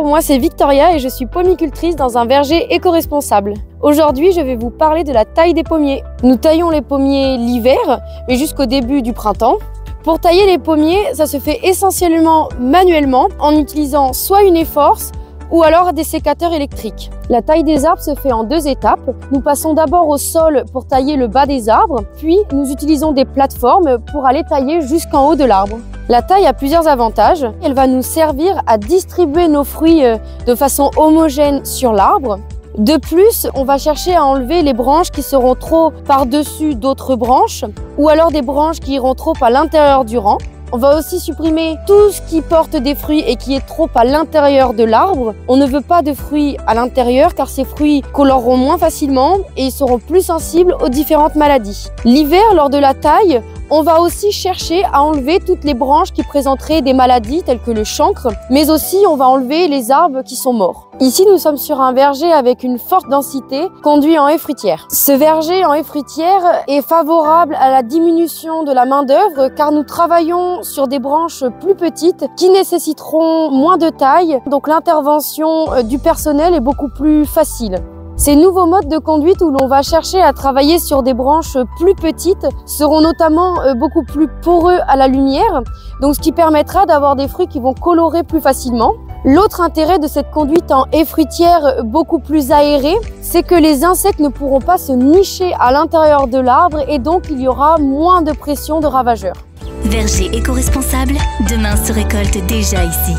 moi c'est Victoria et je suis pomicultrice dans un verger éco-responsable. Aujourd'hui, je vais vous parler de la taille des pommiers. Nous taillons les pommiers l'hiver, mais jusqu'au début du printemps. Pour tailler les pommiers, ça se fait essentiellement manuellement en utilisant soit une efforce ou alors des sécateurs électriques. La taille des arbres se fait en 2 étapes. Nous passons d'abord au sol pour tailler le bas des arbres, puis nous utilisons des plateformes pour aller tailler jusqu'en haut de l'arbre. La taille a plusieurs avantages. Elle va nous servir à distribuer nos fruits de façon homogène sur l'arbre. De plus, on va chercher à enlever les branches qui seront trop par-dessus d'autres branches ou alors des branches qui iront trop à l'intérieur du rang. On va aussi supprimer tout ce qui porte des fruits et qui est trop à l'intérieur de l'arbre. On ne veut pas de fruits à l'intérieur car ces fruits coloreront moins facilement et ils seront plus sensibles aux différentes maladies. L'hiver, lors de la taille, on va aussi chercher à enlever toutes les branches qui présenteraient des maladies telles que le chancre, mais aussi on va enlever les arbres qui sont morts. Ici, nous sommes sur un verger avec une forte densité conduit en haie fruitière. Ce verger en haie fruitière est favorable à la diminution de la main-d'œuvre car nous travaillons sur des branches plus petites qui nécessiteront moins de taille, donc l'intervention du personnel est beaucoup plus facile. Ces nouveaux modes de conduite où l'on va chercher à travailler sur des branches plus petites seront notamment beaucoup plus poreux à la lumière, donc ce qui permettra d'avoir des fruits qui vont colorer plus facilement. L'autre intérêt de cette conduite en haie fruitière beaucoup plus aérée, c'est que les insectes ne pourront pas se nicher à l'intérieur de l'arbre et donc il y aura moins de pression de ravageurs. Verger éco-responsable, demain se récolte déjà ici.